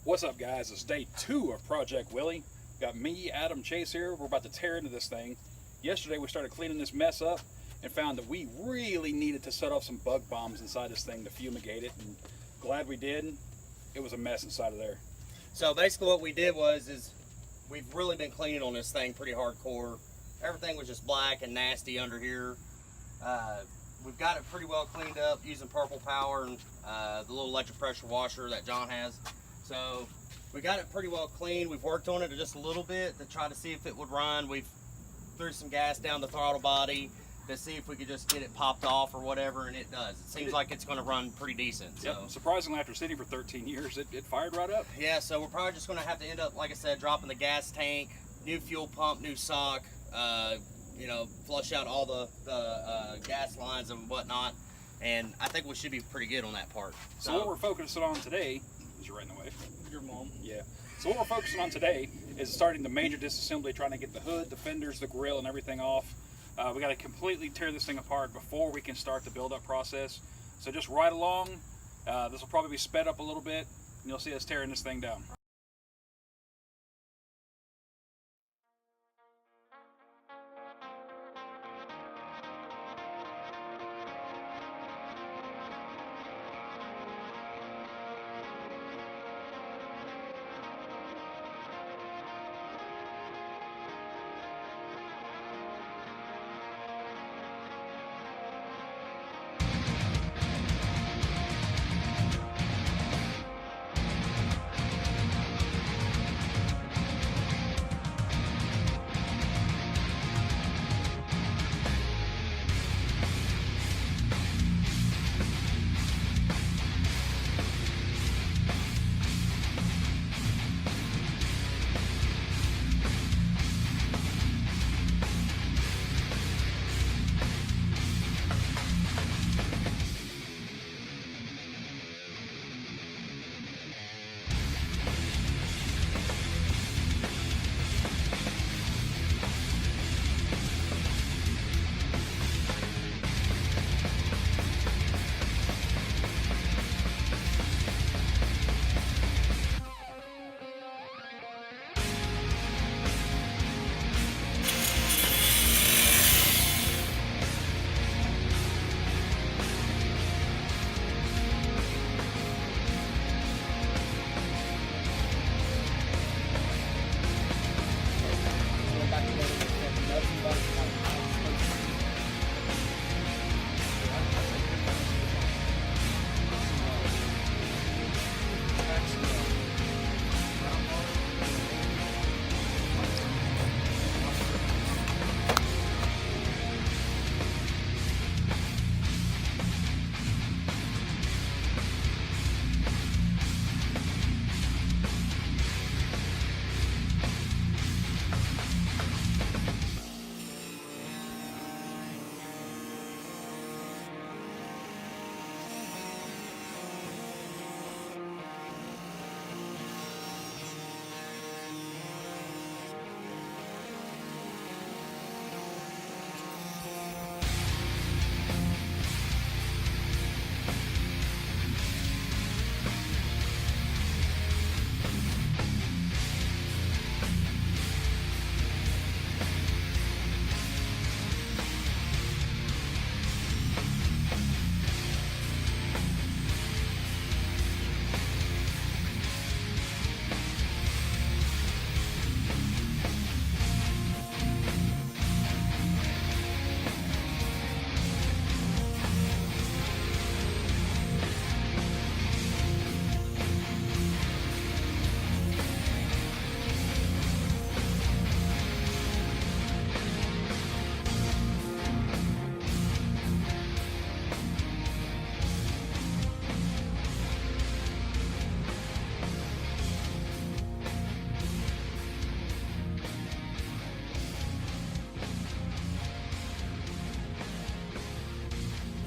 What's up, guys? It's day 2 of Project Willy. Got me, Adam, Chase here. We're about to tear into this thing. Yesterday we started cleaning this mess up and found that we really needed to set off some bug bombs inside this thing to fumigate it, and glad we did. It was a mess inside of there. So basically what we did is we've really been cleaning on this thing pretty hardcore. Everything was just black and nasty under here. We've got it pretty well cleaned up using Purple Power and the little electric pressure washer that John has. So we got it pretty well cleaned. We've worked on it just a little bit to try to see if it would run. We've threw some gas down the throttle body to see if we could just get it popped off or whatever, and it does. It seems like it's going to run pretty decent. So. Yep. Surprisingly, after sitting for 13 years, it fired right up. Yeah, so we're probably just going to have to end up, like I said, dropping the gas tank, new fuel pump, new sock, you know, flush out all the gas lines and whatnot, and I think we should be pretty good on that part. So what we're focusing on today is right in the way. Your mom. Yeah. So what we're focusing on today is starting the major disassembly, trying to get the hood, the fenders, the grill, and everything off. We got to completely tear this thing apart before we can start the build-up process. So just ride along. This will probably be sped up a little bit, and you'll see us tearing this thing down.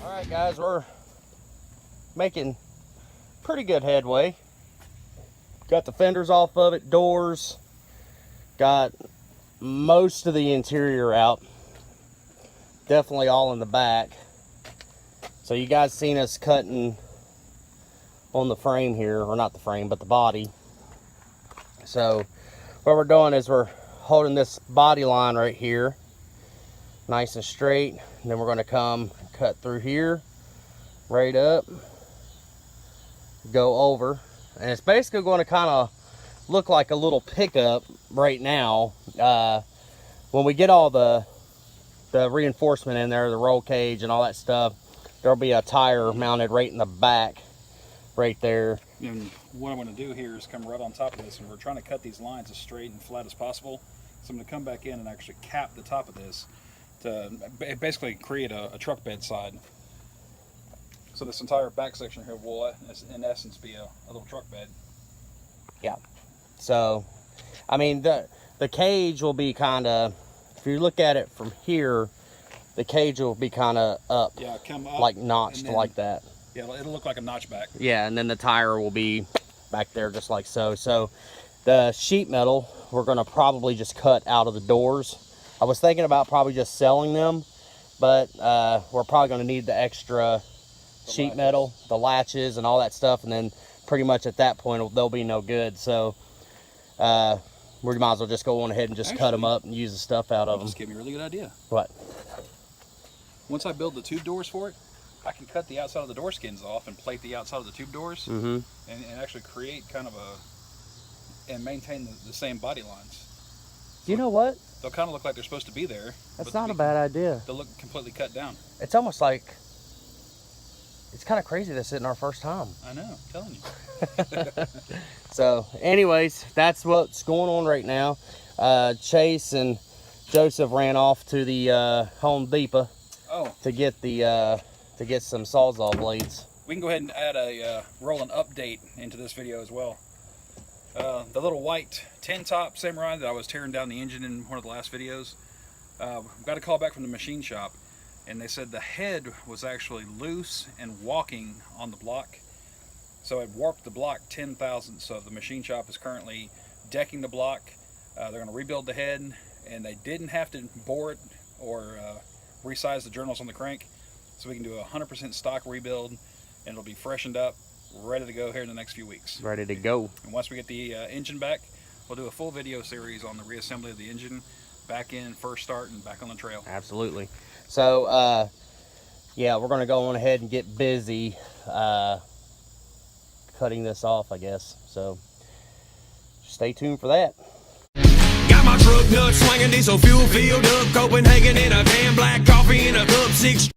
Alright guys, we're making pretty good headway. Got the fenders off of it, doors, got most of the interior out, definitely all in the back. So you guys seen us cutting on the frame here, or not the frame, but the body. So what we're doing is we're holding this body line right here nice and straight, and then we're going to come cut through here, right up, go over, and it's basically going to kind of look like a little pickup right now. When we get all the reinforcement in there, the roll cage and all that stuff, there'll be a tire mounted right in the back right there. And what I want to do here is come right on top of this, and we're trying to cut these lines as straight and flat as possible. So I'm going to come back in and actually cap the top of this to basically create a truck bed side. So this entire back section here will, in essence, be a little truck bed. Yeah. So, I mean, the cage will be kind of, if you look at it from here, the cage will be kind of up. Yeah, come up. Like notched like that. Yeah, it'll look like a notchback. Yeah, and then the tire will be back there just like so. So the sheet metal, we're going to probably just cut out of the doors. I was thinking about probably just selling them, but we're probably going to need the extra sheet metal, the latches and all that stuff, and then pretty much at that point they'll be no good. So we might as well just go on ahead and just cut them up and use the stuff out of them. Just gave me a really good idea. What? Once I build the tube doors for it, I can cut the outside of the door skins off and plate the outside of the tube doors, and actually create kind of and maintain the same body lines. You know what? They'll kind of look like they're supposed to be there. That's not a bad idea. They'll look completely cut down. It's almost like, it's kind of crazy this isn't our first time. I know, I'm telling you. So anyways, that's what's going on right now. Chase and Joseph ran off to the Home Depot to get some Sawzall blades. We can go ahead and add a rolling update into this video as well. The little white tin top Samurai that I was tearing down the engine in one of the last videos, got a call back from the machine shop, and they said the head was actually loose and walking on the block, so it warped the block 10 thousandths. So the machine shop is currently decking the block. They're going to rebuild the head, and they didn't have to bore it or resize the journals on the crank, so we can do a 100% stock rebuild, and it'll be freshened up, ready to go here in the next few weeks. Ready to go. And once we get the engine back, we'll do a full video series on the reassembly of the engine, back in, first start, and back on the trail. Absolutely. So yeah, we're going to go on ahead and get busy cutting this off, I guess. So stay tuned for that. Got my truck nuts swinging, diesel fuel filled up, Copenhagen in a can, black coffee in a cup, 6